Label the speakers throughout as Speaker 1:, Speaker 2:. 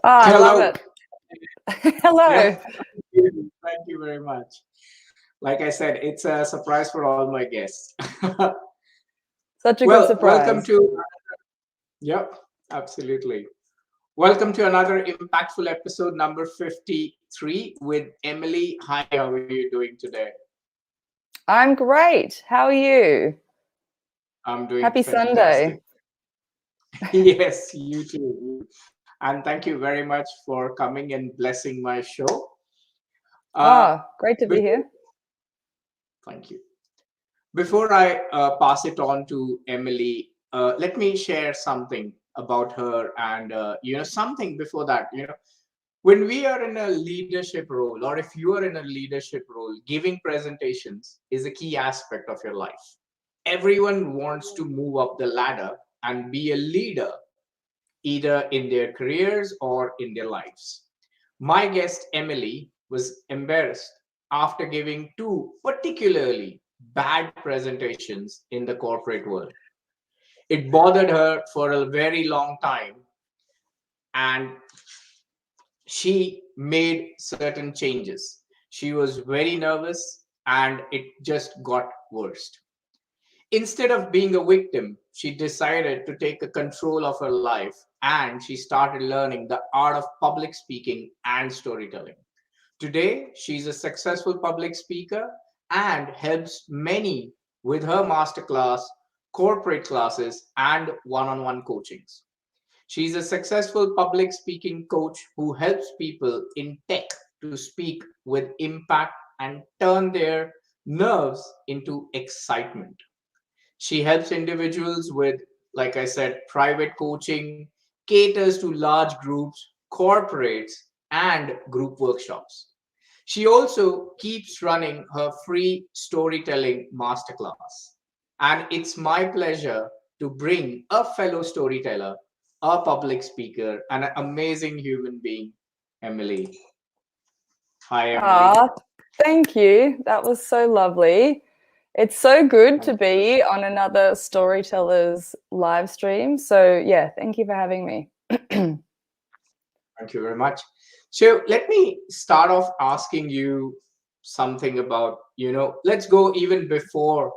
Speaker 1: Oh, I love
Speaker 2: Hello.
Speaker 1: it. Hello.
Speaker 2: Yeah, thank you very much. Like I said, it's a surprise for all my guests.
Speaker 1: Such a good
Speaker 2: Well, welcome
Speaker 1: surprise.
Speaker 2: to, yep, absolutely. Welcome to another impactful episode number 53 with Emily. Hi, how are you doing today?
Speaker 1: I'm great. How are you?
Speaker 2: I'm doing
Speaker 1: Happy
Speaker 2: fantastic.
Speaker 1: Sunday.
Speaker 2: Yes, you too. And thank you very much for coming and blessing my show. Uh,
Speaker 1: Oh, great to be
Speaker 2: before,
Speaker 1: here.
Speaker 2: thank you. Before I pass it on to Emily, let me share something about her, and something before that. When we are in a leadership role, or if you are in a leadership role, giving presentations is a key aspect of your life. Everyone wants to move up the ladder and be a leader, either in their careers or in their lives. My guest, Emily, was embarrassed after giving two particularly bad presentations in the corporate world. It bothered her for a very long time, and she made certain changes. She was very nervous, and it just got worse. Instead of being a victim, she decided to take a control of her life, and she started learning the art of public speaking and storytelling. Today, she's a successful public speaker and helps many with her masterclass, corporate classes, and one on one coachings. She's a successful public speaking coach who helps people in tech to speak with impact and turn their nerves into excitement. She helps individuals with, like I said, private coaching, caters to large groups, corporates, and group workshops. She also keeps running her free storytelling masterclass. And it's my pleasure to bring a fellow storyteller, a public speaker, and an amazing human being, Emily. Hi, Emily.
Speaker 1: Ah, thank you. That was so lovely. It's so good to
Speaker 2: Thank you.
Speaker 1: be on another storyteller's live stream. So, yeah, thank you for having me.
Speaker 2: Thank you very much. So let me start off asking you something about, let's go even before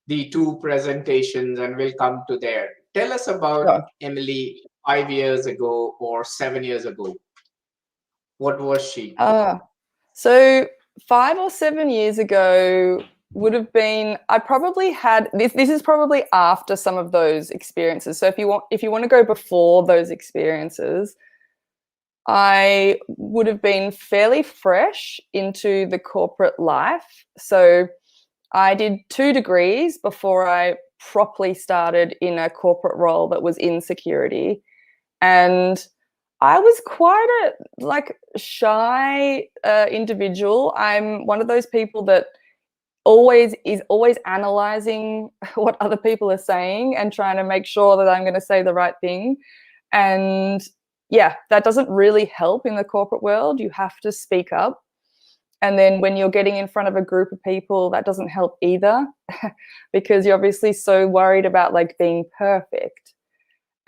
Speaker 2: the two presentations and we'll come to there. Tell us about
Speaker 1: Sure.
Speaker 2: Emily 5 years ago or 7 years ago. What was she?
Speaker 1: Ah, so 5 or 7 years ago would have been, I probably had this is probably after some of those experiences. So if you want to go before those experiences, I would have been fairly fresh into the corporate life. So I did 2 degrees before I properly started in a corporate role that was in security. And I was quite a shy individual. I'm one of those people that always analyzing what other people are saying and trying to make sure that I'm going to say the right thing. And yeah, that doesn't really help in the corporate world. You have to speak up. And then when you're getting in front of a group of people, that doesn't help either because you're obviously so worried about being perfect.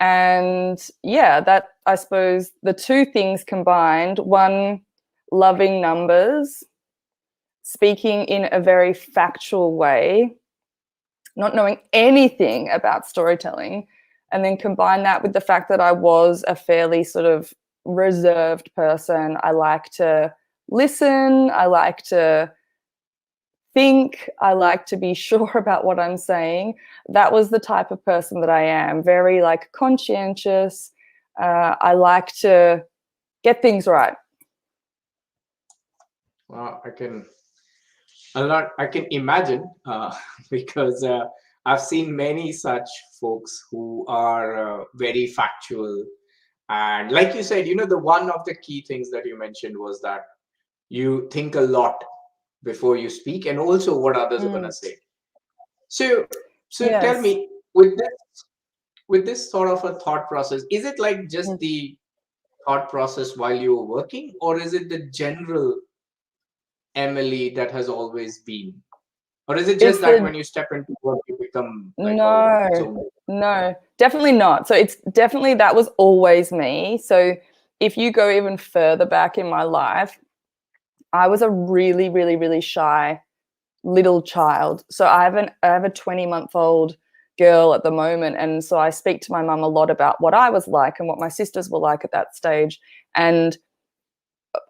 Speaker 1: And yeah, that, I suppose, the two things combined, one, loving numbers, speaking in a very factual way, not knowing anything about storytelling, and then combine that with the fact that I was a fairly sort of reserved person. I like to listen, I like to think, I like to be sure about what I'm saying. That was the type of person that I am, very conscientious. I like to get things right.
Speaker 2: Well, I can imagine because I've seen many such folks who are very factual. And like you said, the one of the key things that you mentioned was that you think a lot before you speak and also what others are going to
Speaker 1: Mm.
Speaker 2: say. So, so tell
Speaker 1: Yes.
Speaker 2: me, with this sort of a thought process, is it like just
Speaker 1: Mm.
Speaker 2: the thought process while you were working, or is it the general Emily that has always been? Or is it just
Speaker 1: It's
Speaker 2: that
Speaker 1: the
Speaker 2: when you step into work, you become like, oh,
Speaker 1: No,
Speaker 2: so
Speaker 1: no, definitely not. So it's definitely, that was always me. So if you go even further back in my life, I was a really, really, really shy little child. So I have a 20-month-old girl at the moment, and so I speak to my mum a lot about what I was like and what my sisters were like at that stage. And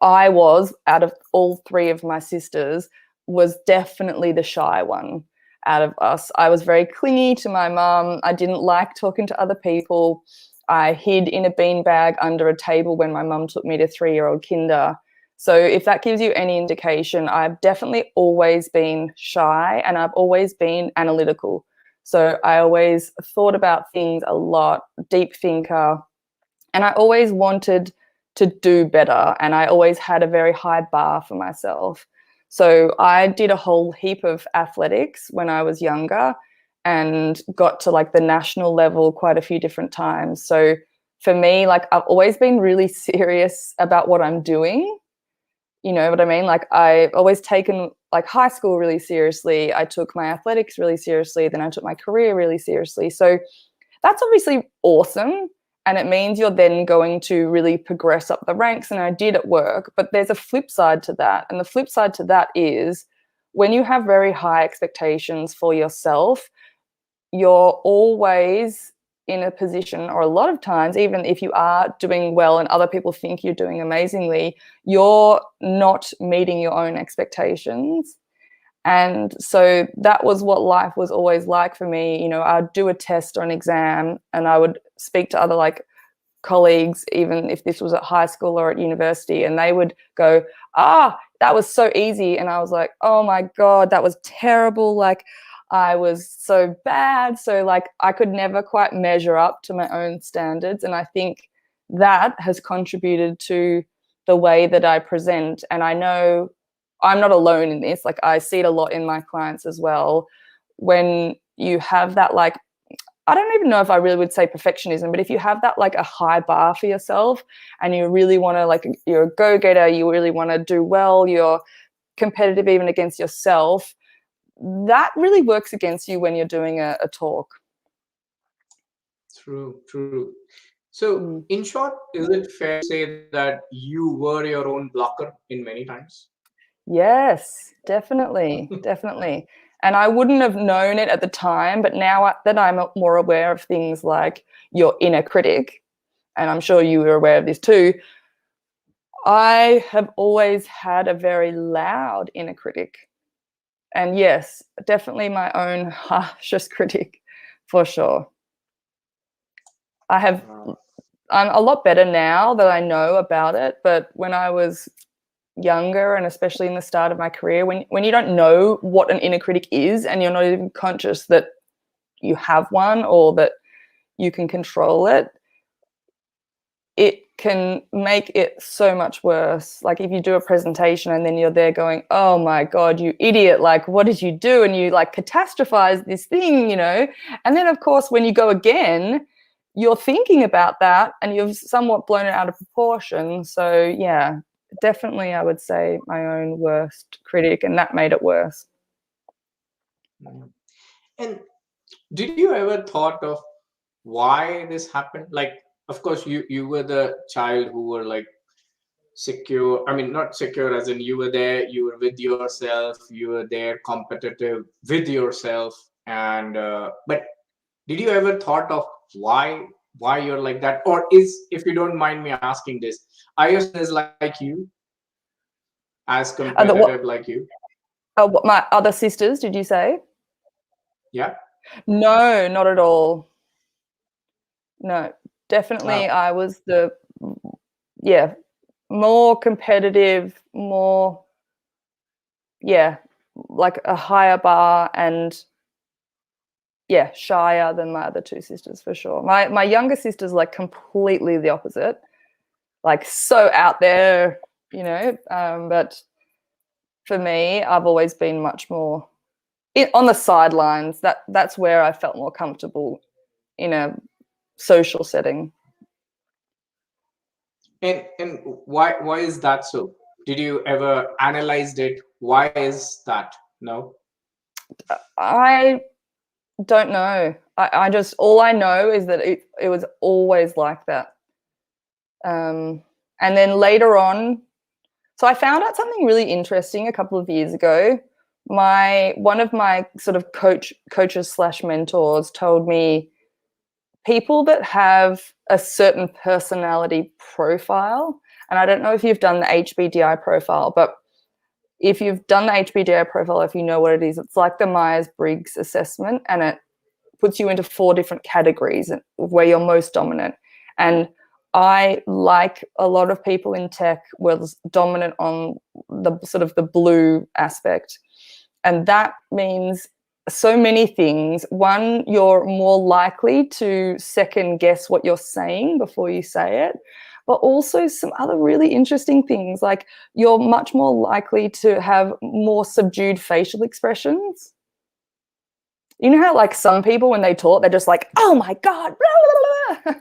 Speaker 1: I was, out of all three of my sisters, was definitely the shy one out of us. I was very clingy to my mum. I didn't like talking to other people. I hid in a beanbag under a table when my mum took me to 3-year-old kinder. So if that gives you any indication, I've definitely always been shy, and I've always been analytical. So I always thought about things a lot, deep thinker, and I always wanted to do better, and I always had a very high bar for myself. So I did a whole heap of athletics when I was younger and got to like the national level quite a few different times. So for me, like, I've always been really serious about what I'm doing. You know what I mean? Like, I've always taken like high school really seriously. I took my athletics really seriously. Then I took my career really seriously. So that's obviously awesome. And it means you're then going to really progress up the ranks. And I did at work. But there's a flip side to that. And the flip side to that is when you have very high expectations for yourself, you're always in a position, or a lot of times, even if you are doing well and other people think you're doing amazingly, you're not meeting your own expectations. And so that was what life was always like for me. You know, I'd do a test or an exam and I would speak to other like colleagues, even if this was at high school or at university, and they would go, that was so easy. And I was like, oh my God, that was terrible. Like, I was so bad. So like, I could never quite measure up to my own standards. And I think that has contributed to the way that I present. And I know I'm not alone in this. Like, I see it a lot in my clients as well. When you have that, like, I don't even know if I really would say perfectionism, but if you have that like a high bar for yourself and you really want to, like, you're a go-getter, you really want to do well, you're competitive even against yourself, that really works against you when you're doing a talk.
Speaker 2: True. So, in short, is it fair to say that you were your own blocker in many times?
Speaker 1: Yes, definitely. And I wouldn't have known it at the time, but now that I'm more aware of things like your inner critic, and I'm sure you were aware of this too, I have always had a very loud inner critic. And yes, definitely my own harshest critic, for sure. I'm a lot better now that I know about it, but when I was younger, and especially in the start of my career, when you don't know what an inner critic is and you're not even conscious that you have one or that you can control it, it can make it so much worse. Like, if you do a presentation and then you're there going, oh my God, you idiot, like, what did you do? And you like catastrophize this thing, you know? And then of course, when you go again, you're thinking about that and you've somewhat blown it out of proportion. So yeah, definitely I would say my own worst critic, and that made it worse.
Speaker 2: And did you ever thought of why this happened? Like, of course, you were the child who were like secure. I mean, not secure as in you were there, you were with yourself, you were there competitive with yourself. And but did you ever thought of why you're like that? Or is, if you don't mind me asking this, are your sisters like you, as competitive like you?
Speaker 1: What, my other sisters, did you say?
Speaker 2: Yeah.
Speaker 1: No, not at all. No, definitely I was more competitive, more, like a higher bar, and shyer than my other two sisters for sure. My younger sister's like completely the opposite, like so out there, you know. But for me, I've always been much more on the sidelines. That's where I felt more comfortable in a social setting.
Speaker 2: And why is that so? Did you ever analyzed it? Why is that? No.
Speaker 1: I don't know. I just, all I know is that it was always like that. And then later on, so I found out something really interesting a couple of years ago. One of my sort of coaches / mentors told me people that have a certain personality profile, and I don't know if you've done the HBDI profile, but if you've done the HBDI profile, if you know what it is, it's like the Myers-Briggs assessment, and it puts you into 4 different categories where you're most dominant. And I, like a lot of people in tech, was dominant on the sort of the blue aspect. And that means so many things. One, you're more likely to second guess what you're saying before you say it, but also some other really interesting things, like you're much more likely to have more subdued facial expressions. You know how like some people when they talk, they're just like, oh my God, blah, blah,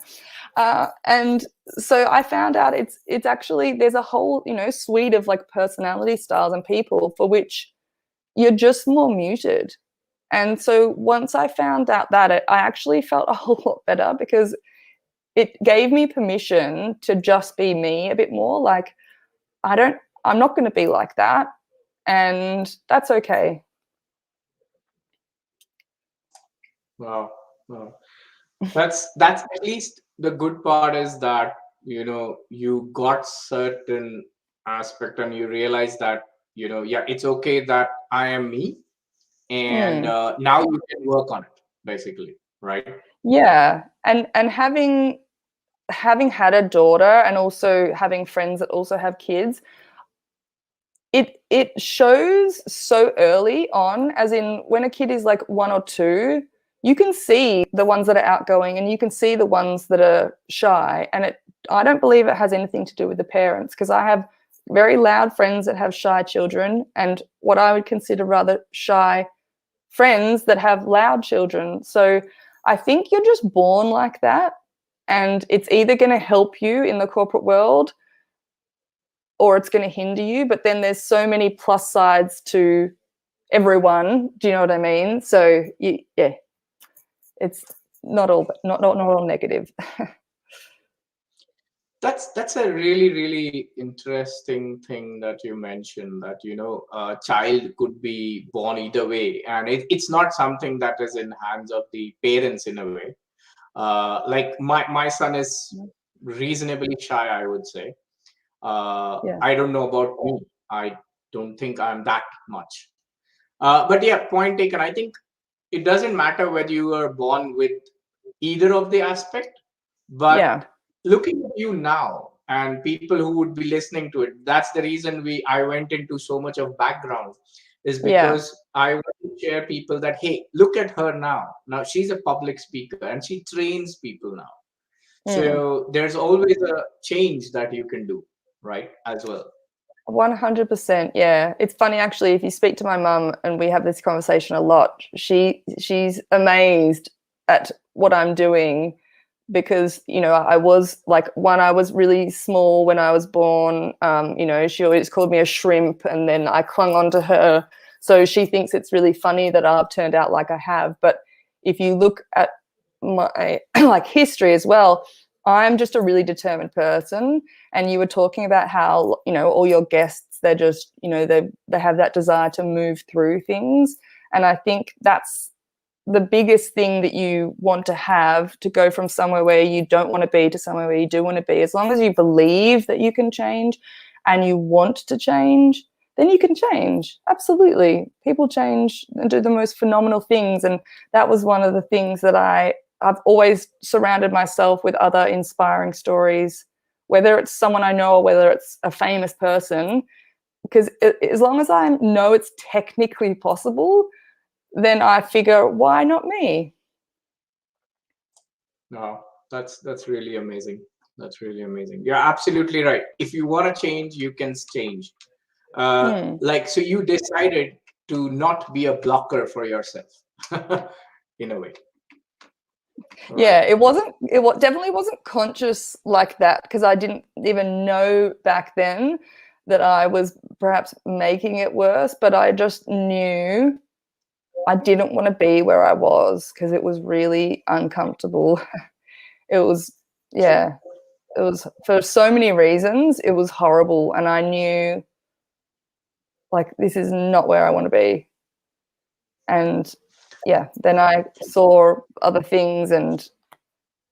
Speaker 1: blah. And so I found out it's actually, there's a whole, suite of like personality styles and people for which you're just more muted. And so once I found out that, I actually felt a whole lot better, because it gave me permission to just be me a bit more. Like, I'm not going to be like that. And that's okay.
Speaker 2: Wow. Wow. That's at least the good part is that, you got certain aspect and you realize that, yeah, it's okay that I am me. And now you can work on it, basically, right?
Speaker 1: Yeah. And having had a daughter and also having friends that also have kids, it shows so early on, as in when a kid is like 1 or 2, you can see the ones that are outgoing and you can see the ones that are shy. And I don't believe it has anything to do with the parents, because I have very loud friends that have shy children and what I would consider rather shy friends that have loud children. So I think you're just born like that, and it's either going to help you in the corporate world or it's going to hinder you. But then there's so many plus sides to everyone. Do you know what I mean? So yeah, it's not all negative.
Speaker 2: That's a really, really interesting thing that you mentioned, that a child could be born either way, and it's not something that is in hands of the parents in a way. Like my son is reasonably shy, I would say.
Speaker 1: Yeah.
Speaker 2: I don't know about me. I don't think I'm that much. But yeah, point taken. I think it doesn't matter whether you were born with either of the aspect, but
Speaker 1: Yeah.
Speaker 2: looking at you now and people who would be listening to it, that's the reason I went into so much of background, is because I want to share people that, hey, look at her now she's a public speaker and she trains people now. So there's always a change that you can do, right, as well.
Speaker 1: 100%. Yeah. It's funny, actually, if you speak to my mum, and we have this conversation a lot, she's amazed at what I'm doing, because, I was like, I was really small when I was born. She always called me a shrimp, and then I clung on to her. So she thinks it's really funny that I've turned out like I have. But if you look at my like history as well, I'm just a really determined person. And you were talking about how, all your guests, they're just, they have that desire to move through things. And I think that's the biggest thing that you want to have, to go from somewhere where you don't want to be to somewhere where you do want to be. As long as you believe that you can change and you want to change, then you can change. Absolutely. People change and do the most phenomenal things. And that was one of the things that I've always surrounded myself with other inspiring stories, whether it's someone I know or whether it's a famous person, because as long as I know it's technically possible, then I figure, why not me?
Speaker 2: No, that's really amazing. That's really amazing. You're absolutely right. If you want to change, you can change. So you decided to not be a blocker for yourself, in a way.
Speaker 1: Yeah, it definitely wasn't conscious like that, because I didn't even know back then that I was perhaps making it worse, but I just knew I didn't want to be where I was, because it was really uncomfortable. It was, yeah. It was for so many reasons. It was horrible, and I knew, like, this is not where I want to be. And yeah, then I saw other things and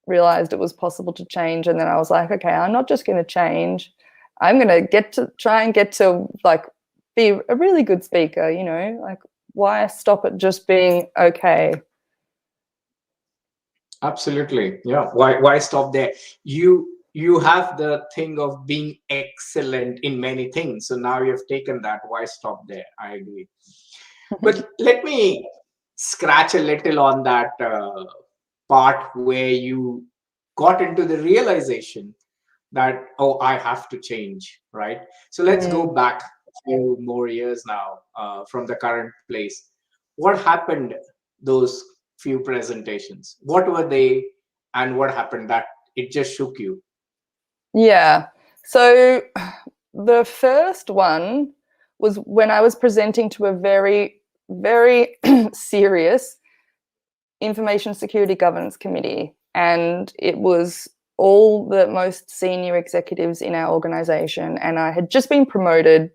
Speaker 1: realized it was possible to change. And then I was like, okay, I'm not just going to change. I'm going to try and get to like be a really good speaker, you know, like why stop at just being okay?
Speaker 2: Absolutely. Yeah. Why stop there? You have the thing of being excellent in many things. So now you've taken that. Why stop there? I agree. But let me scratch a little on that part where you got into the realization that, oh, I have to change, right? So let's go back a few more years now from the current place. What happened those few presentations? What were they, and what happened that it just shook you?
Speaker 1: Yeah. So the first one was when I was presenting to a very, very serious information security governance committee, and it was all the most senior executives in our organization, and I had just been promoted,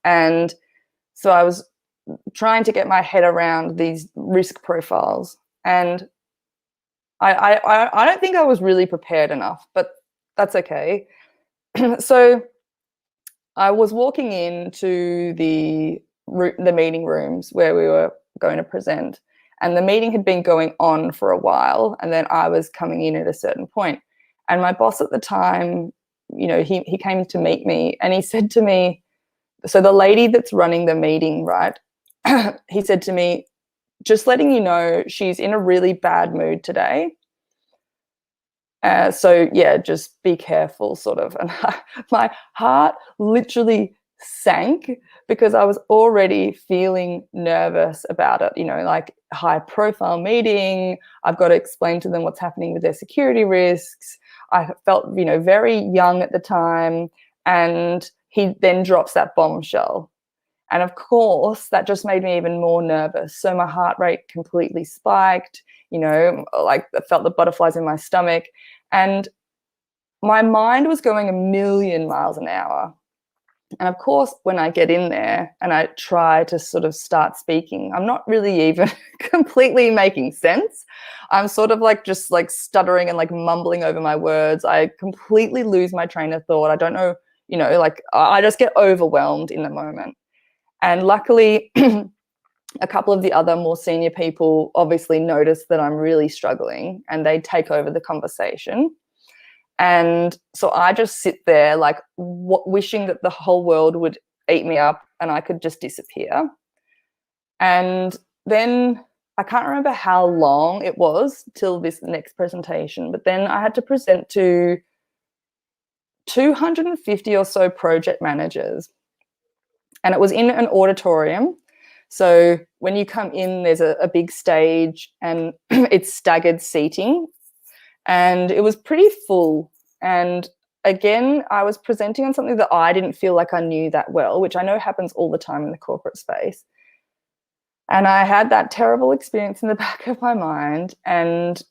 Speaker 1: and so I was trying to get my head around these risk profiles, and I don't think I was really prepared enough, but that's okay. So I was walking into the meeting rooms where we were going to present, and the meeting had been going on for a while, and then I was coming in at a certain point. And my boss at the time, you know, he came to meet me, and he said to me, so the lady that's running the meeting, right, he said to me, just letting you know, she's in a really bad mood today. So yeah, just be careful, sort of. And my heart literally sank because I was already feeling nervous about it. You know, like high profile meeting. I've got to explain to them what's happening with their security risks. I felt, you know, very young at the time. And he then drops that bombshell. And of course, that just made me even more nervous. So my heart rate completely spiked, you know, like I felt the butterflies in my stomach. And my mind was going a million miles an hour. And of course, when I get in there and I try to sort of start speaking, I'm not really even completely making sense. I'm sort of like just like stuttering and like mumbling over my words. I completely lose my train of thought. I don't know, you know, like I just get overwhelmed in the moment. And luckily, a couple of the other more senior people obviously notice that I'm really struggling, and they take over the conversation. And so I just sit there like wishing that the whole world would eat me up and I could just disappear. And then I can't remember how long it was till this next presentation, but then I had to present to 250 or so project managers. And it was in an auditorium. So when you come in, there's a big stage and it's staggered seating. And it was pretty full. And again, I was presenting on something that I didn't feel like I knew that well, which I know happens all the time in the corporate space. And I had that terrible experience in the back of my mind. And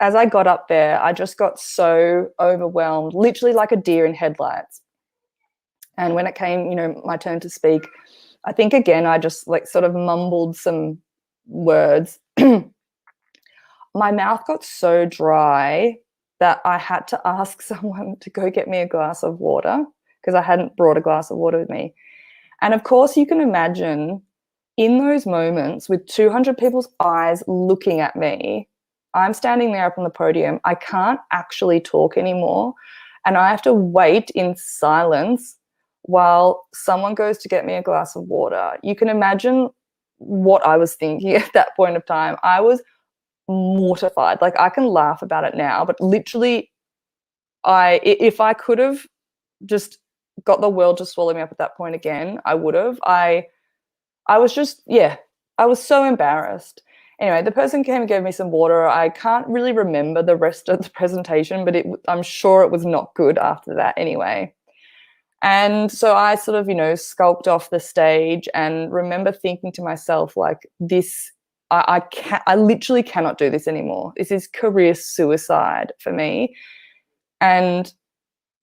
Speaker 1: as I got up there, I just got so overwhelmed, literally like a deer in headlights. And when it came, you know, my turn to speak, I think again, I just like sort of mumbled some words. My mouth got so dry that I had to ask someone to go get me a glass of water because I hadn't brought a glass of water with me. And of course, you can imagine in those moments with 200 people's eyes looking at me, I'm standing there up on the podium. I can't actually talk anymore. And I have to wait in silence while someone goes to get me a glass of water. You can imagine what I was thinking at that point of time. I was mortified. Like I can laugh about it now, but literally if I could have just got the world to swallow me up at that point again, I would have. I was just, yeah, I was so embarrassed. Anyway, the person came and gave me some water. I can't really remember the rest of the presentation, but I'm sure it was not good after that anyway. And so I sort of, you know, skulked off the stage and remember thinking to myself, like, this, I literally cannot do this anymore. This is career suicide for me. And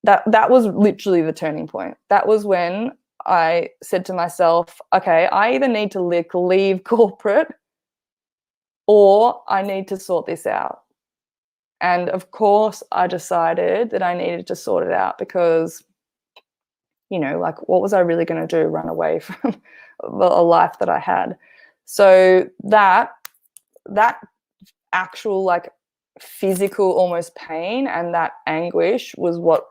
Speaker 1: that was literally the turning point. That was when I said to myself, okay, I either need to leave corporate or I need to sort this out. And of course, I decided that I needed to sort it out because, you know, like, what was I really going to do? Run away from a life that I had. So that actual, like, physical almost pain and that anguish was what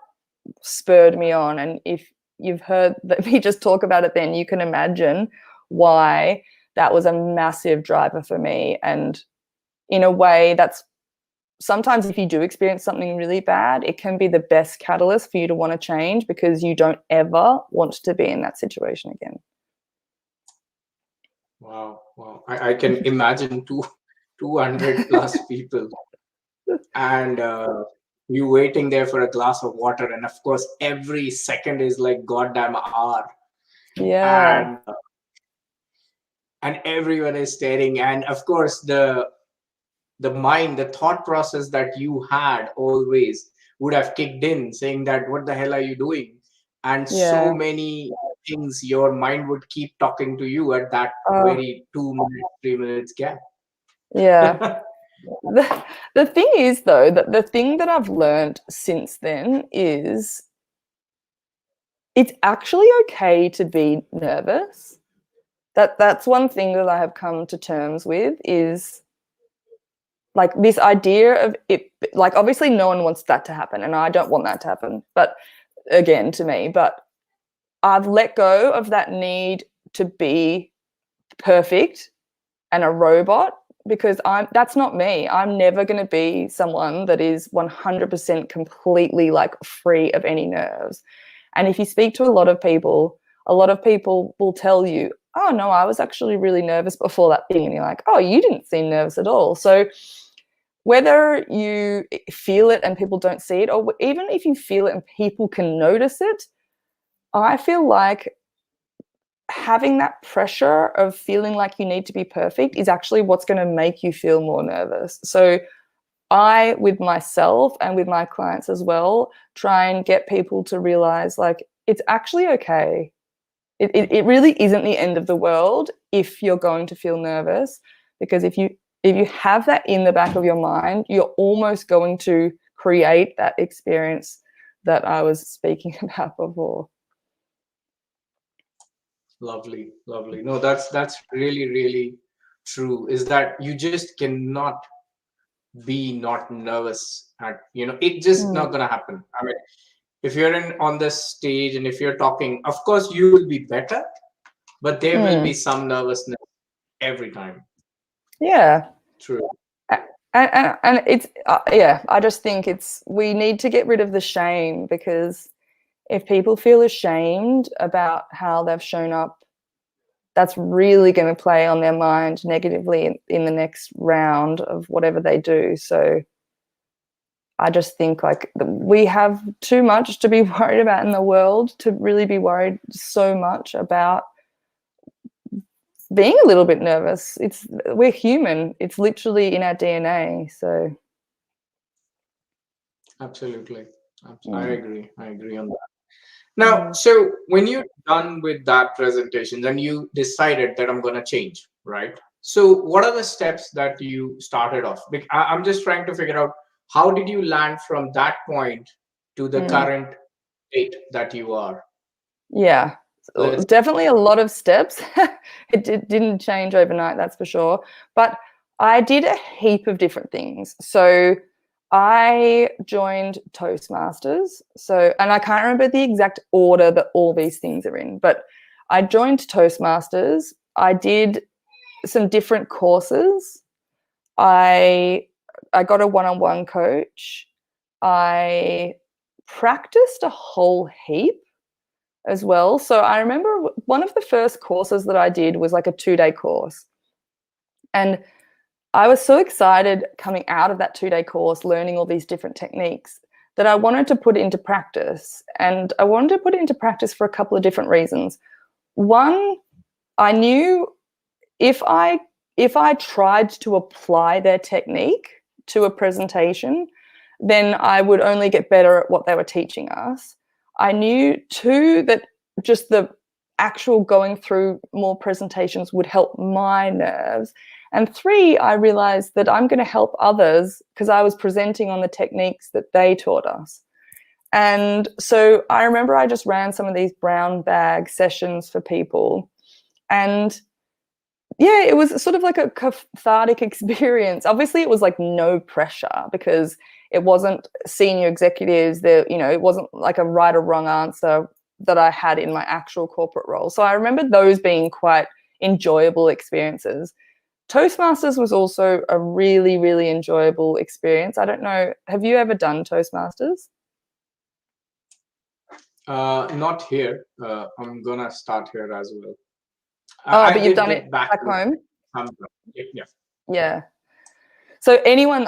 Speaker 1: spurred me on. And if you've heard me just talk about it, then you can imagine why that was a massive driver for me. And in a way, that's sometimes if you do experience something really bad, it can be the best catalyst for you to want to change because you don't ever want to be in that situation again.
Speaker 2: Wow. I can imagine 200 plus people and you waiting there for a glass of water. And of course, every second is like goddamn hour.
Speaker 1: Yeah.
Speaker 2: And everyone is staring. And of course, the mind, the thought process that you had always would have kicked in, saying that, what the hell are you doing? And so many things, your mind would keep talking to you at that very 2 minutes, 3 minutes gap.
Speaker 1: Yeah. The thing is, though, that the thing that I've learned since then is it's actually okay to be nervous. That's one thing that I have come to terms with is, like, this idea of it, like, obviously no one wants that to happen and I don't want that to happen, but again, to me, but I've let go of that need to be perfect and a robot because that's not me. I'm never going to be someone that is 100% completely, like, free of any nerves. And if you speak to a lot of people will tell you, oh no, I was actually really nervous before that thing. And you're like, oh, you didn't seem nervous at all. So whether you feel it and people don't see it, or even if you feel it and people can notice it, I feel like having that pressure of feeling like you need to be perfect is actually what's going to make you feel more nervous. So I, with myself and with my clients as well, try and get people to realize, like, it's actually okay. It really isn't the end of the world if you're going to feel nervous, because if you have that in the back of your mind, you're almost going to create that experience that I was speaking about before.
Speaker 2: Lovely. No, that's really, really true. Is that you just cannot be not nervous at, it's just not gonna happen. I mean, if you're on this stage and if you're talking, of course you will be better, but there will be some nervousness every time.
Speaker 1: Yeah.
Speaker 2: True.
Speaker 1: And it's I just think we need to get rid of the shame, because if people feel ashamed about how they've shown up, that's really going to play on their mind negatively in the next round of whatever they do. So I just think, like, we have too much to be worried about in the world to really be worried so much about being a little bit nervous. We're human. It's literally in our DNA. So
Speaker 2: Absolutely. I agree on that. Now, so when you're done with that presentation, then you decided that I'm going to change, right? So what are the steps that you started off? I'm just trying to figure out, how did you land from that point to the current state that you are?
Speaker 1: Yeah, definitely a lot of steps. It didn't change overnight, that's for sure. But I did a heap of different things. So I joined Toastmasters. And I can't remember the exact order that all these things are in, but I joined Toastmasters. I did some different courses. I got a one-on-one coach. I practiced a whole heap as well. So I remember one of the first courses that I did was like a 2-day course. And I was so excited coming out of that 2-day course, learning all these different techniques, that I wanted to put it into practice. And I wanted to put it into practice for a couple of different reasons. One, I knew if I tried to apply their technique to a presentation, then I would only get better at what they were teaching us. I knew too that just the actual going through more presentations would help my nerves. And 3, I realized that I'm going to help others because I was presenting on the techniques that they taught us. And so I remember I just ran some of these brown bag sessions for people. And yeah, it was sort of like a cathartic experience. Obviously, it was like no pressure because it wasn't senior executives. There, you know, it wasn't like a right or wrong answer that I had in my actual corporate role. So I remember those being quite enjoyable experiences. Toastmasters was also a really, really enjoyable experience. I don't know, have you ever done Toastmasters?
Speaker 2: Not here. I'm gonna start here as well.
Speaker 1: Oh,
Speaker 2: I
Speaker 1: but you've
Speaker 2: did
Speaker 1: done it back home?
Speaker 2: Yeah.
Speaker 1: Yeah. So anyone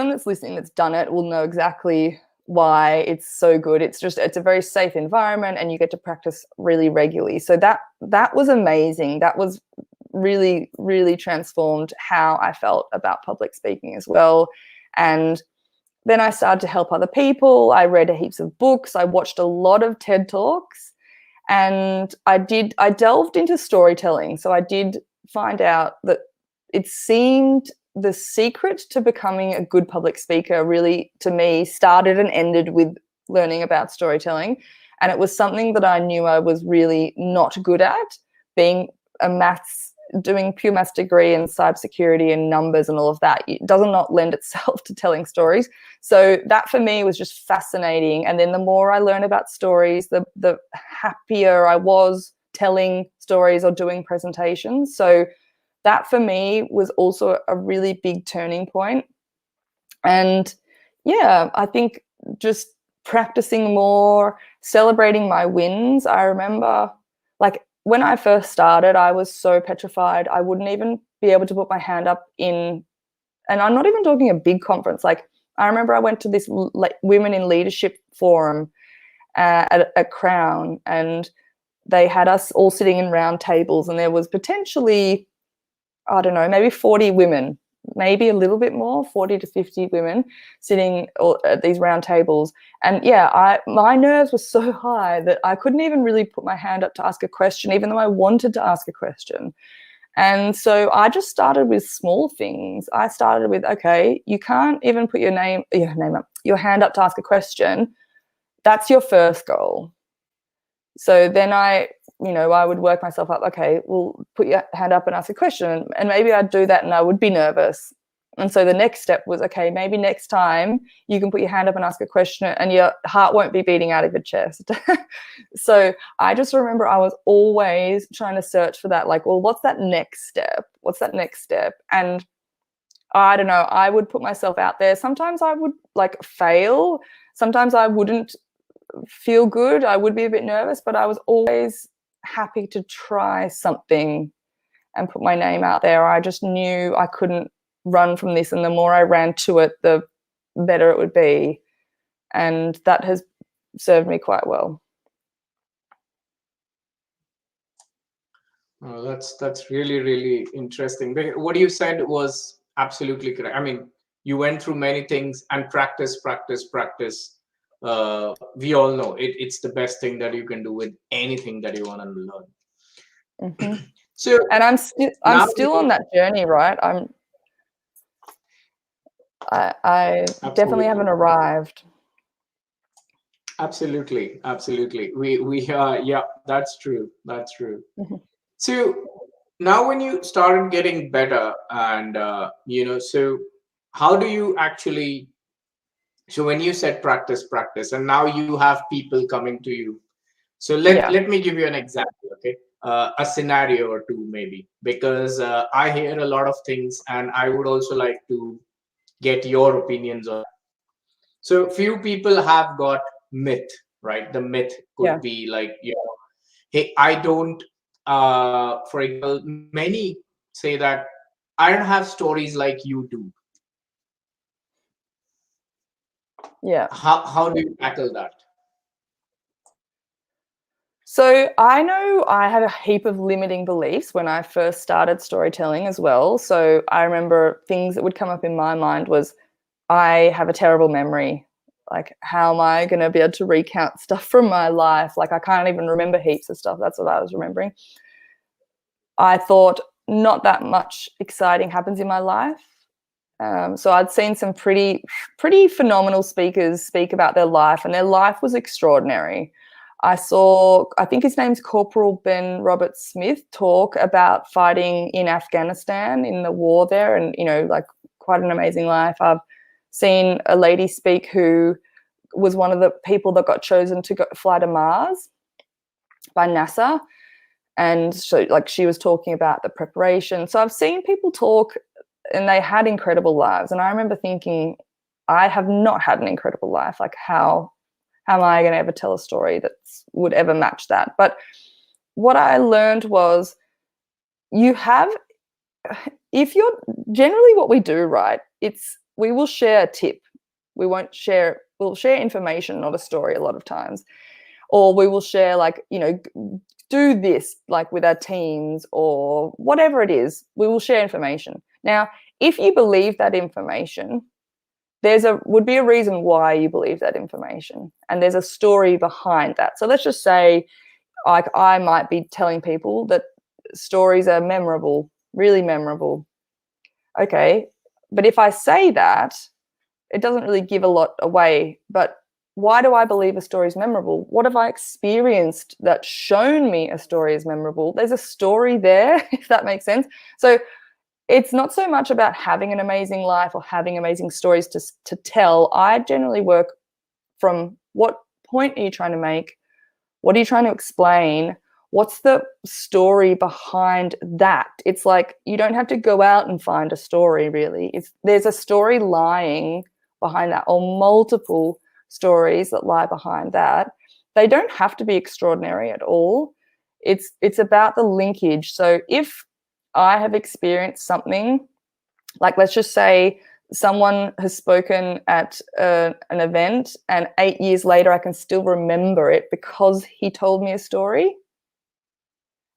Speaker 1: that's listening that's done it will know exactly why it's so good. It's a very safe environment and you get to practice really regularly. So that was amazing. That was really, really transformed how I felt about public speaking as well. And then I started to help other people. I read heaps of books. I watched a lot of TED Talks. And I delved into storytelling. So I did find out that it seemed the secret to becoming a good public speaker really, to me, started and ended with learning about storytelling. And it was something that I knew I was really not good at, being doing pure maths degree in cybersecurity and numbers and all of that. It does not lend itself to telling stories. So that for me was just fascinating. And then the more I learned about stories, the happier I was telling stories or doing presentations. So that for me was also a really big turning point. And yeah, I think just practicing more, celebrating my wins. I remember like when I first started, I was so petrified. I wouldn't even be able to put my hand up in, and I'm not even talking a big conference. Like I remember I went to this Women in Leadership forum at Crown, and they had us all sitting in round tables, and there was potentially, I don't know, maybe 40 women, maybe a little bit more, 40 to 50 women sitting at these round tables. And yeah, my nerves were so high that I couldn't even really put my hand up to ask a question, even though I wanted to ask a question. And so I just started with small things. I started with, okay, you can't even put your hand up to ask a question. That's your first goal. So then I would work myself up. Okay, well, put your hand up and ask a question. And maybe I'd do that and I would be nervous. And so the next step was, okay, maybe next time you can put your hand up and ask a question and your heart won't be beating out of your chest. So I just remember I was always trying to search for that, like, well, what's that next step? What's that next step? And I don't know, I would put myself out there. Sometimes I would like fail. Sometimes I wouldn't feel good. I would be a bit nervous, but I was always happy to try something and put my name out there. I just knew I couldn't run from this, and the more I ran to it, the better it would be. And that has served me quite well.
Speaker 2: Oh, that's really, really interesting. What you said was absolutely correct. I mean, you went through many things and practice. We all know it's the best thing that you can do with anything that you want to learn.
Speaker 1: Mm-hmm.
Speaker 2: So,
Speaker 1: and I'm still on that journey, right? I definitely haven't arrived.
Speaker 2: Absolutely. We are, yeah, that's true. Mm-hmm. So now when you started getting better and so how do you actually, so when you said practice and now you have people coming to you, so let me give you an example, okay? A scenario or two maybe, because I hear a lot of things and I would also like to get your opinions on that. So few people have got myth, right? The myth could be like, hey, I don't, for example, many say that I don't have stories like you do.
Speaker 1: Yeah.
Speaker 2: How do you tackle that?
Speaker 1: So I know I had a heap of limiting beliefs when I first started storytelling as well. So I remember things that would come up in my mind was, I have a terrible memory. Like, how am I going to be able to recount stuff from my life? Like, I can't even remember heaps of stuff. That's what I was remembering. I thought not that much exciting happens in my life. So I'd seen some pretty phenomenal speakers speak about their life, and their life was extraordinary. I think his name's Corporal Ben Robert Smith, talk about fighting in Afghanistan in the war there, and, you know, like, quite an amazing life. I've seen a lady speak who was one of the people that got chosen to fly to Mars by NASA. And so, like, she was talking about the preparation. So I've seen people talk and they had incredible lives. And I remember thinking, I have not had an incredible life. Like, how am I going to ever tell a story that would ever match that? But what I learned was, if you're generally what we do, right, we will share a tip. We'll share information, not a story a lot of times. Or we will share, like, you know, do this, like, with our teams or whatever it is. We will share information. Now, if you believe that information, would be a reason why you believe that information, and there's a story behind that. So let's just say, like, I might be telling people that stories are memorable, really memorable. Okay, but if I say that, it doesn't really give a lot away. But why do I believe a story is memorable? What have I experienced that's shown me a story is memorable? There's a story there, if that makes sense. So it's not so much about having an amazing life or having amazing stories to tell. I generally work from, what point are you trying to make? What are you trying to explain? What's the story behind that? It's like, you don't have to go out and find a story, really. There's a story lying behind that, or multiple stories that lie behind that. They don't have to be extraordinary at all. It's about the linkage. So if I have experienced something, like, let's just say someone has spoken at an event, and 8 years later I can still remember it because he told me a story,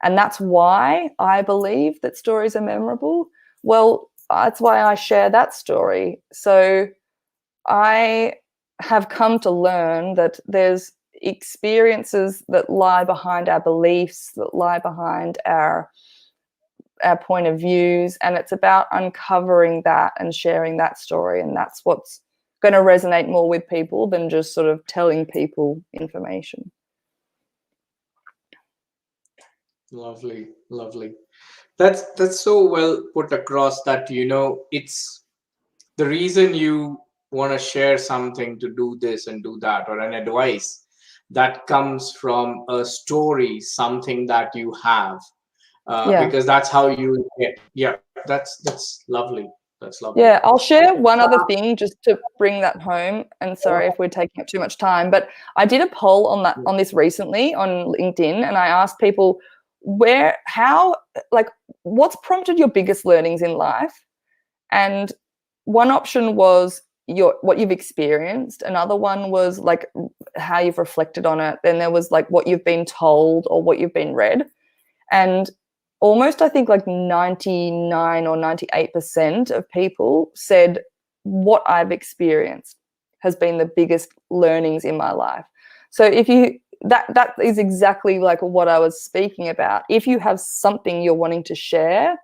Speaker 1: and that's why I believe that stories are memorable. Well, that's why I share that story. So I have come to learn that there's experiences that lie behind our beliefs, that lie behind our point of views, and it's about uncovering that and sharing that story, and that's what's going to resonate more with people than just sort of telling people information.
Speaker 2: Lovely. That's so well put across, that, you know, it's the reason you want to share something, to do this and do that, or an advice that comes from a story, something that you have, because that's how you get. Yeah, that's lovely. That's lovely.
Speaker 1: Yeah, I'll share one other thing just to bring that home, and sorry if we're taking up too much time, but I did a poll on this recently on LinkedIn, and I asked people what's prompted your biggest learnings in life? And one option was what you've experienced. Another one was, like, how you've reflected on it. Then there was, like, what you've been told or what you've been read. And almost, I think, like 99 or 98% of people said what I've experienced has been the biggest learnings in my life. So that is exactly like what I was speaking about. If you have something you're wanting to share,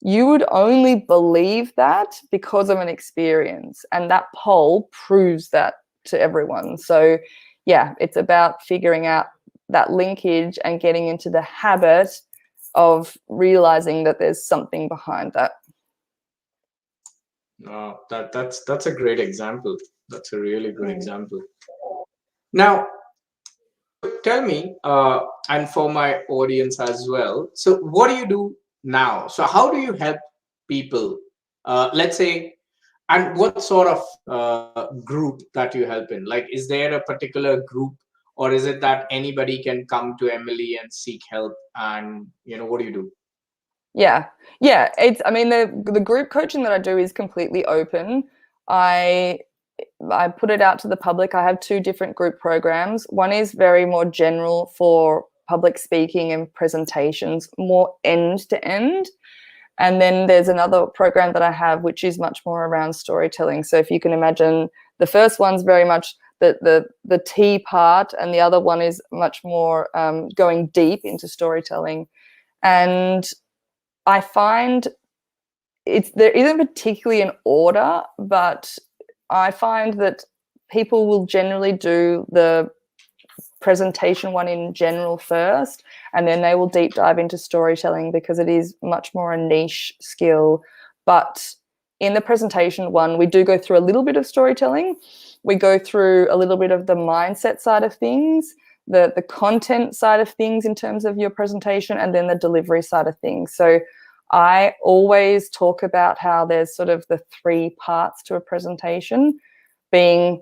Speaker 1: you would only believe that because of an experience, and that poll proves that to everyone. So yeah, it's about figuring out that linkage and getting into the habit of realizing that there's something behind that.
Speaker 2: Oh, that's a great example. That's a really good example. Now, tell me, and for my audience as well, so what do you do now? So how do you help people, let's say, and what sort of group that you help in? Like, is there a particular group, or is it that anybody can come to Emily and seek help? And, you know, what do you do?
Speaker 1: Yeah. I mean, the group coaching that I do is completely open. I put it out to the public. I have 2 different group programs. One is very more general for public speaking and presentations, more end to end. And then there's another program that I have, which is much more around storytelling. So if you can imagine, the first one's very much the T part, and the other one is much more going deep into storytelling. And I find there isn't particularly an order, but I find that people will generally do the presentation one in general first, and then they will deep dive into storytelling because it is much more a niche skill. But in the presentation one, we do go through a little bit of storytelling. We go through a little bit of the mindset side of things, the content side of things in terms of your presentation, and then the delivery side of things. So I always talk about how there's sort of the 3 parts to a presentation, being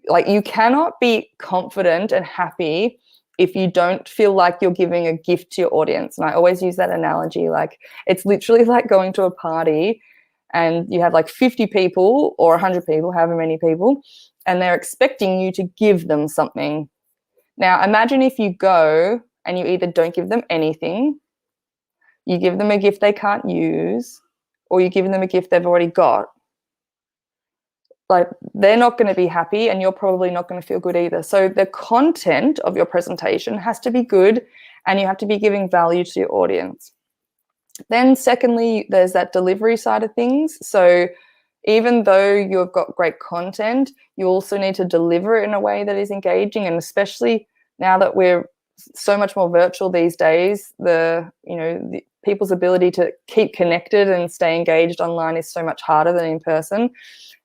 Speaker 1: like, you cannot be confident and happy if you don't feel like you're giving a gift to your audience. And I always use that analogy. Like, it's literally like going to a party and you have like 50 people or 100 people, however many people, and they're expecting you to give them something. Now, imagine if you go and you either don't give them anything, you give them a gift they can't use, or you give them a gift they've already got. Like, they're not going to be happy, and you're probably not going to feel good either. So the content of your presentation has to be good, and you have to be giving value to your audience. Then secondly, there's that delivery side of things. So even though you've got great content, you also need to deliver it in a way that is engaging. And especially now that we're so much more virtual these days, the people's ability to keep connected and stay engaged online is so much harder than in person.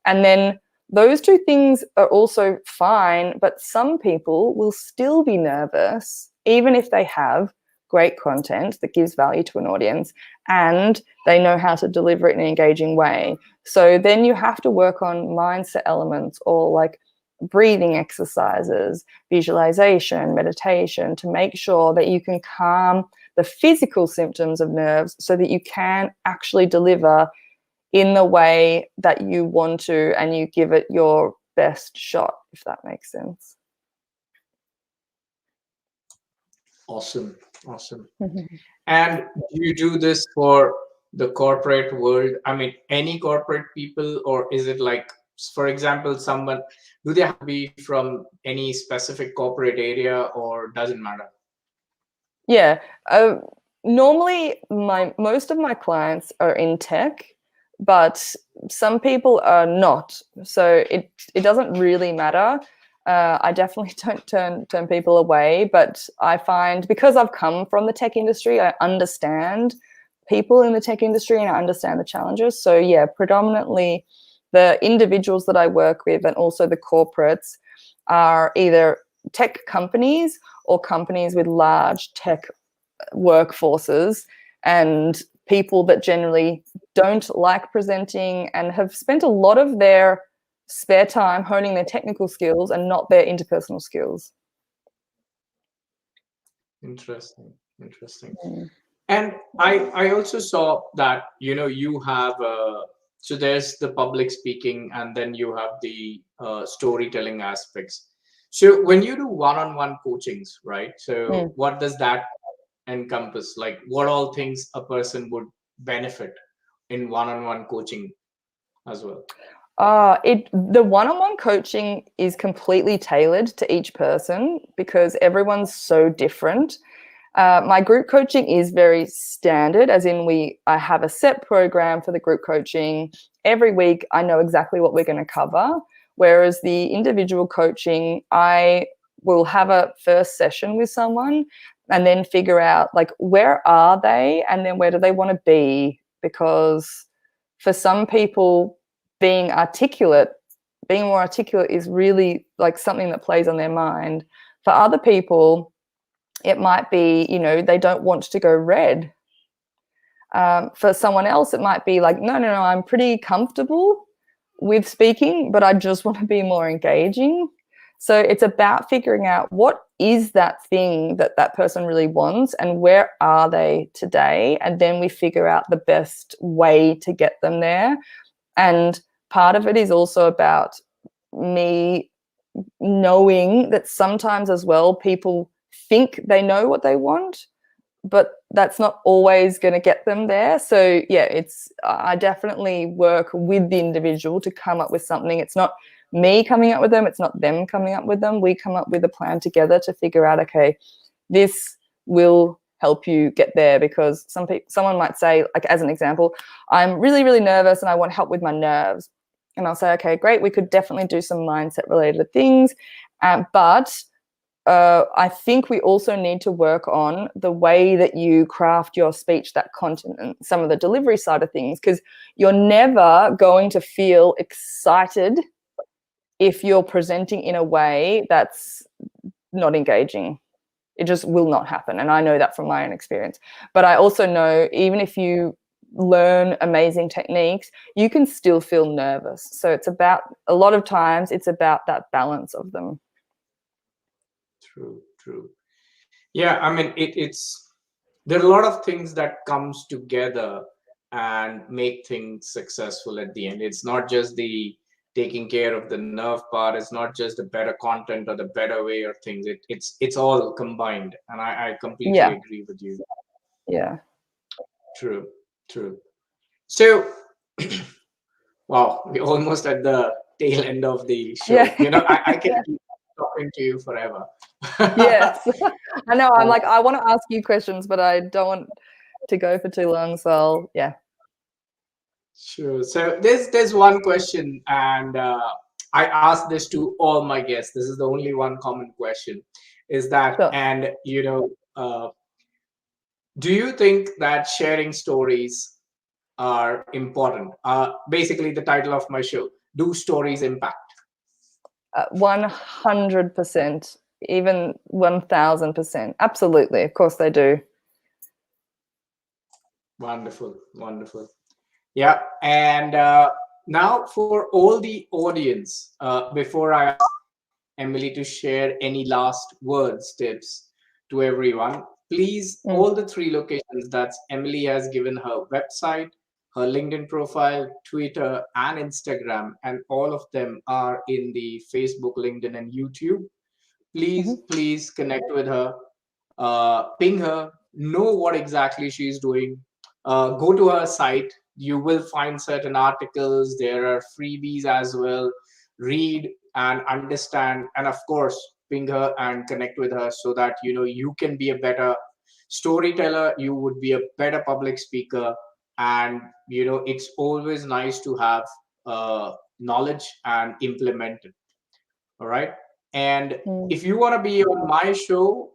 Speaker 1: And then those 2 things are also fine, but some people will still be nervous, even if they have great content that gives value to an audience and they know how to deliver it in an engaging way. So then you have to work on mindset elements, or like breathing exercises, visualization, meditation, to make sure that you can calm the physical symptoms of nerves so that you can actually deliver in the way that you want to, and you give it your best shot, if that makes sense.
Speaker 2: Awesome. And do you do this for the corporate world? I mean, any corporate people, or is it like, for example, do they have to be from any specific corporate area, or doesn't matter?
Speaker 1: Yeah. Normally, most of my clients are in tech, but some people are not. So it doesn't really matter. I definitely don't turn people away, but I find, because I've come from the tech industry, I understand people in the tech industry and I understand the challenges. So yeah, predominantly the individuals that I work with and also the corporates are either tech companies or companies with large tech workforces, and people that generally don't like presenting and have spent a lot of their spare time honing their technical skills and not their interpersonal skills.
Speaker 2: Interesting. And I also saw that you have so there's the public speaking, and then you have the storytelling aspects. So when you do one-on-one coachings, right? So what does that encompass? Like, what all things a person would benefit in one-on-one coaching as well?
Speaker 1: The one-on-one coaching is completely tailored to each person because everyone's so different. My group coaching is very standard, as in I have a set program for the group coaching. Every week I know exactly what we're going to cover, whereas the individual coaching, I will have a first session with someone and then figure out, like, where are they and then where do they want to be? Because for some people, being more articulate is really like something that plays on their mind. For other people, it might be, they don't want to go red. For someone else, it might be like, no, I'm pretty comfortable with speaking, but I just want to be more engaging. So it's about figuring out what is that thing that person really wants and where are they today, and then we figure out the best way to get them there. And part of it is also about me knowing that sometimes as well people think they know what they want, but that's not always going to get them there. So yeah, I definitely work with the individual to come up with something. It's not me coming up with them, it's not them coming up with them. We come up with a plan together to figure out, okay, this will help you get there, because someone might say, like as an example, I'm really, really nervous and I want help with my nerves. And I'll say, okay, great, we could definitely do some mindset related things. But I think we also need to work on the way that you craft your speech, that content, and some of the delivery side of things, because you're never going to feel excited if you're presenting in a way that's not engaging. It just will not happen. And I know that from my own experience. But I also know even if you learn amazing techniques, you can still feel nervous. So it's about, a lot of times, it's about that balance of them.
Speaker 2: True. Yeah, I mean, there are a lot of things that comes together and make things successful at the end. It's not just the taking care of the nerve part. It's not just the better content or the better way or things. It's all combined, and I completely agree with you.
Speaker 1: Yeah.
Speaker 2: True. So, wow, we're almost at the tail end of the show.
Speaker 1: Yeah.
Speaker 2: I can keep talking to you forever.
Speaker 1: Yes. I know. I'm like, I want to ask you questions, but I don't want to go for too long. So yeah.
Speaker 2: Sure. So there's one question, and I ask this to all my guests. This is the only one common question. Is that,
Speaker 1: Sure.
Speaker 2: and do you think that sharing stories are important? Basically, the title of my show: Do stories impact?
Speaker 1: 100%, even 1000%. Absolutely. Of course they do.
Speaker 2: Wonderful. Yeah. And now for all the audience, before I ask Emily to share any last words, tips to everyone, please, all the 3 locations that Emily has given, her website, her LinkedIn profile, Twitter, and Instagram, and all of them are in the Facebook, LinkedIn, and YouTube. Please connect with her, ping her, know what exactly she's doing. Go to her site. You will find certain articles. There are freebies as well. Read and understand, and of course, ping her and connect with her so that you can be a better storyteller. You would be a better public speaker, and it's always nice to have knowledge and implement it. All right. And if you want to be on my show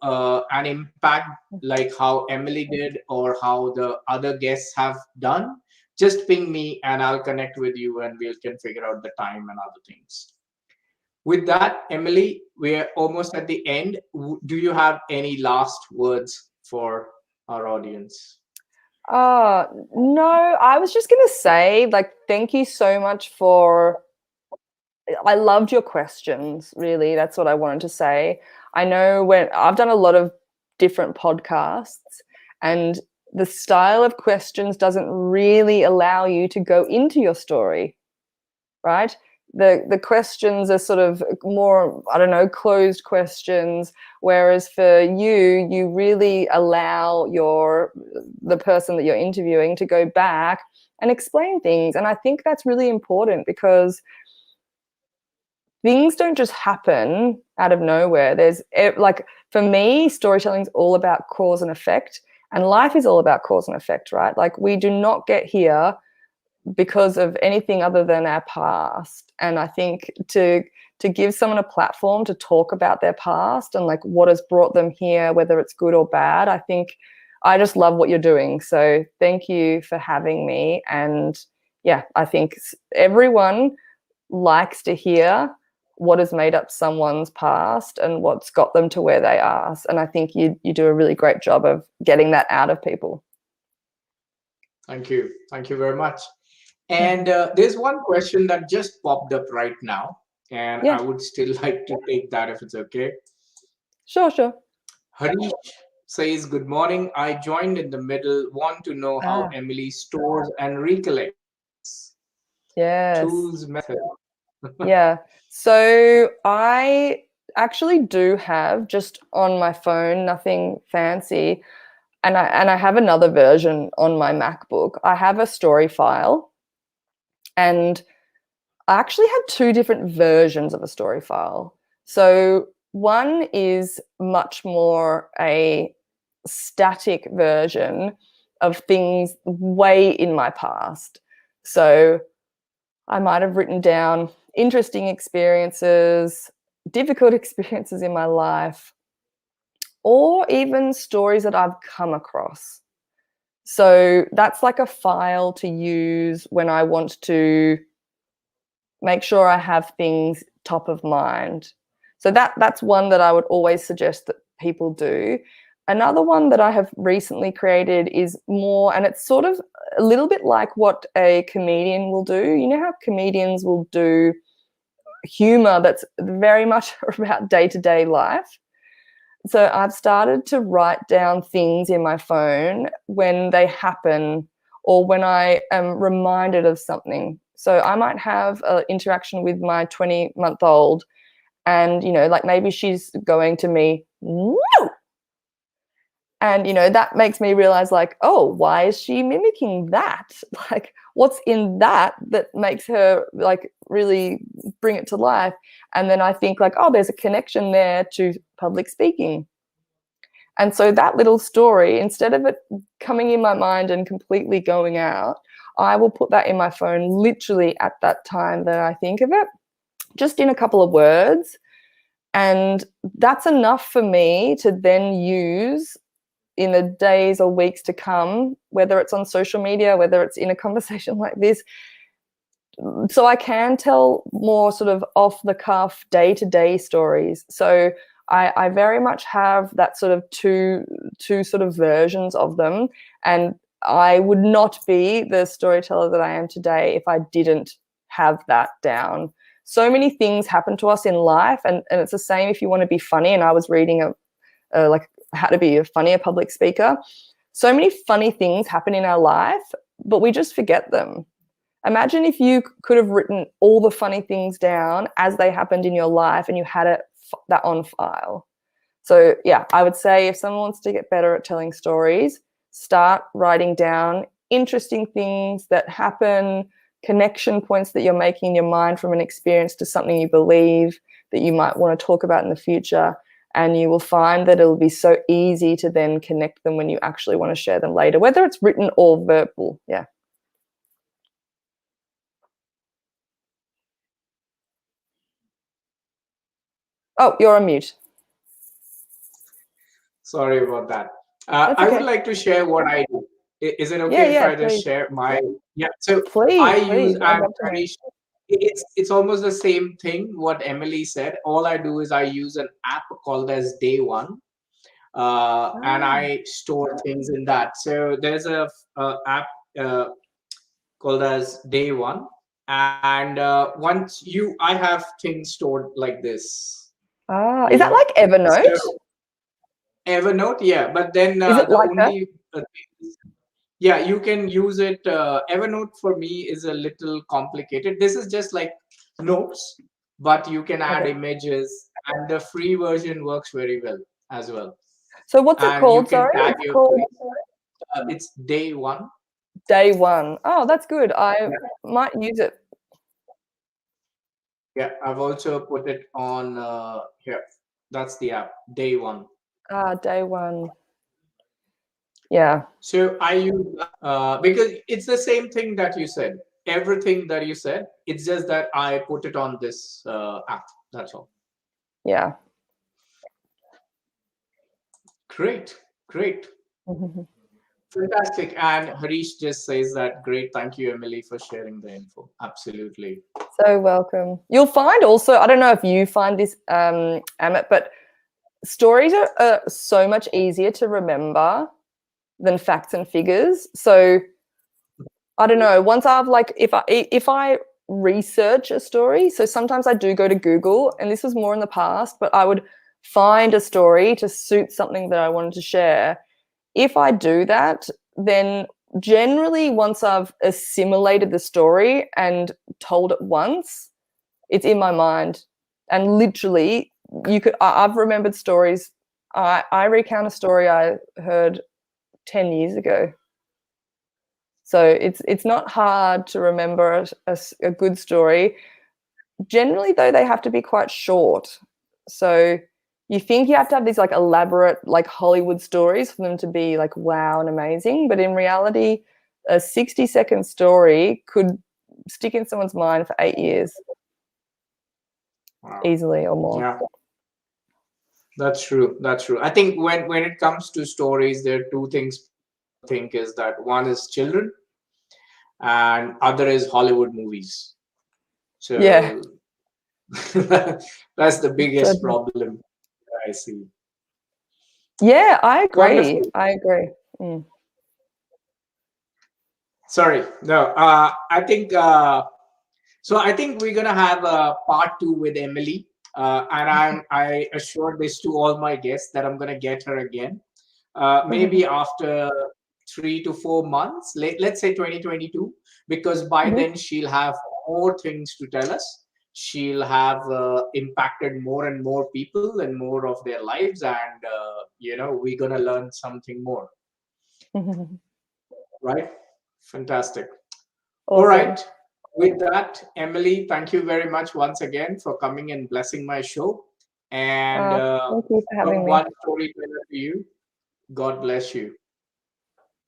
Speaker 2: and impact like how Emily did or how the other guests have done, just ping me and I'll connect with you and we can figure out the time and other things. With that, Emily, we're almost at the end. Do you have any last words for our audience?
Speaker 1: No, I was just going to say, like, thank you so much I loved your questions, really. That's what I wanted to say. I know when I've done a lot of different podcasts, and the style of questions doesn't really allow you to go into your story, right? The questions are sort of more, I don't know, closed questions, whereas for you really allow the person that you're interviewing to go back and explain things. And I think that's really important, because things don't just happen out of nowhere. There's, like, for me, storytelling is all about cause and effect, and life is all about cause and effect, right? Like, we do not get here because of anything other than our past. And I think to give someone a platform to talk about their past and like what has brought them here, whether it's good or bad, I just love what you're doing. So thank you for having me. And yeah, I think everyone likes to hear what has made up someone's past and what's got them to where they are. And I think you do a really great job of getting that out of people.
Speaker 2: Thank you very much. And there's one question that just popped up right now, and I would still like to take that if it's okay.
Speaker 1: Sure.
Speaker 2: Harish says, good morning. I joined in the middle. Want to know how Emily stores and recollects.
Speaker 1: Yes.
Speaker 2: Tools, method.
Speaker 1: Yeah. So I actually do have, just on my phone, nothing fancy, and I have another version on my MacBook. I have a story file, and I actually have two different versions of a story file. So one is much more a static version of things way in my past. So I might have written down interesting experiences, difficult experiences in my life, or even stories that I've come across. So that's like a file to use when I want to make sure I have things top of mind. So that's one that I would always suggest that people do. Another one that I have recently created is more, and it's sort of a little bit like what a comedian will do. You know how comedians will do humor that's very much about day-to-day life? So I've started to write down things in my phone when they happen or when I am reminded of something. So I might have an interaction with my 20-month-old and, you know, like maybe she's going to me, "Woo!" And, you know, that makes me realize like, oh, why is she mimicking that? Like, what's in that that makes her like really bring it to life? And then I think like, oh, there's a connection there to public speaking. And so that little story, instead of it coming in my mind and completely going out, I will put that in my phone literally at that time that I think of it, just in a couple of words. And that's enough for me to then use in the days or weeks to come, whether it's on social media, whether it's in a conversation like this. So I can tell more sort of off the cuff, day-to-day stories. So I very much have that sort of two sort of versions of them. And I would not be the storyteller that I am today if I didn't have that down. So many things happen to us in life, and it's the same if you want to be funny. And I was reading like how to be a funnier public speaker. So many funny things happen in our life, but we just forget them. Imagine if you could have written all the funny things down as they happened in your life and you had that on file. So yeah, I would say if someone wants to get better at telling stories, start writing down interesting things that happen, connection points that you're making in your mind from an experience to something you believe that you might want to talk about in the future. And you will find that it'll be so easy to then connect them when you actually want to share them later, whether it's written or verbal. Yeah. Oh, you're on mute.
Speaker 2: Sorry about that.
Speaker 1: That's
Speaker 2: I would
Speaker 1: okay.
Speaker 2: like to share what I do. Is it
Speaker 1: Yeah,
Speaker 2: okay if I just
Speaker 1: please.
Speaker 2: share my? Yeah. So I
Speaker 1: Please.
Speaker 2: use,
Speaker 1: I'd
Speaker 2: and
Speaker 1: love to know.
Speaker 2: Harish, it's almost the same thing. What Emily said. All I do is I use an app called as Day One, and
Speaker 1: Ah,
Speaker 2: I store things in that. So there's a app called as Day One, and once I have things stored like this.
Speaker 1: Is
Speaker 2: You
Speaker 1: that
Speaker 2: know,
Speaker 1: like Evernote?
Speaker 2: so Evernote, yeah, but then
Speaker 1: Is it
Speaker 2: the
Speaker 1: like that?
Speaker 2: only yeah, you can use it. Evernote for me is a little complicated. This is just like notes, but you can add
Speaker 1: Okay.
Speaker 2: images, and the free version works very well as well.
Speaker 1: So what's it
Speaker 2: And you
Speaker 1: called?
Speaker 2: can
Speaker 1: Sorry,
Speaker 2: tag
Speaker 1: it's
Speaker 2: your
Speaker 1: called
Speaker 2: place. It's Day One.
Speaker 1: Day One. Oh, that's good. I
Speaker 2: Yeah,
Speaker 1: might use it.
Speaker 2: yeah. I've also put it on here. That's the app, Day One.
Speaker 1: Day One. Yeah.
Speaker 2: So I use because it's the same thing that you said. Everything that you said. It's just that I put it on this app. That's all.
Speaker 1: Yeah.
Speaker 2: Great, great, fantastic. And Harish just says that great. Thank you, Emily, for sharing the info. Absolutely.
Speaker 1: So welcome. You'll find also, I don't know if you find this, Amit, but stories are so much easier to remember than facts and figures. So I don't know. Once I've like, if I research a story, so sometimes I do go to Google, and this was more in the past, but I would find a story to suit something that I wanted to share. If I do that, then generally once I've assimilated the story and told it once, it's in my mind. And literally, I've remembered stories. I recount a story I heard 10 years ago. So it's not hard to remember a good story. Generally, though, they have to be quite short. So you think you have to have these like elaborate like Hollywood stories for them to be like wow and amazing, but in reality, a 60-second story could stick in someone's mind for 8 years.
Speaker 2: Wow.
Speaker 1: Easily or more.
Speaker 2: Yeah. That's true. That's true. I think when it comes to stories, there are two things I think is that one is children and other is Hollywood movies. So
Speaker 1: Yeah.
Speaker 2: that's the biggest
Speaker 1: So,
Speaker 2: problem I see.
Speaker 1: yeah, I agree.
Speaker 2: Wonderful.
Speaker 1: I agree. Mm.
Speaker 2: Sorry. No, I think so. I think we're gonna have a part 2 with Emily, and I assure this to all my guests that I'm gonna get her again, maybe after 3 to 4 months. Let's say 2022, because by then she'll have more things to tell us. She'll have impacted more and more people and more of their lives, and we're gonna learn something more. Right? Fantastic. All
Speaker 1: Awesome.
Speaker 2: right. With that, Emily, thank you very much once again for coming and blessing my show. And
Speaker 1: Thank you for having
Speaker 2: from
Speaker 1: me.
Speaker 2: one storyteller to you, God bless you.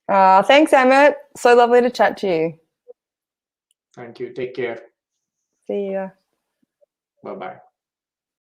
Speaker 1: Thanks, Emmett. So lovely to chat to you.
Speaker 2: Thank you. Take care.
Speaker 1: See ya.
Speaker 2: Bye-bye.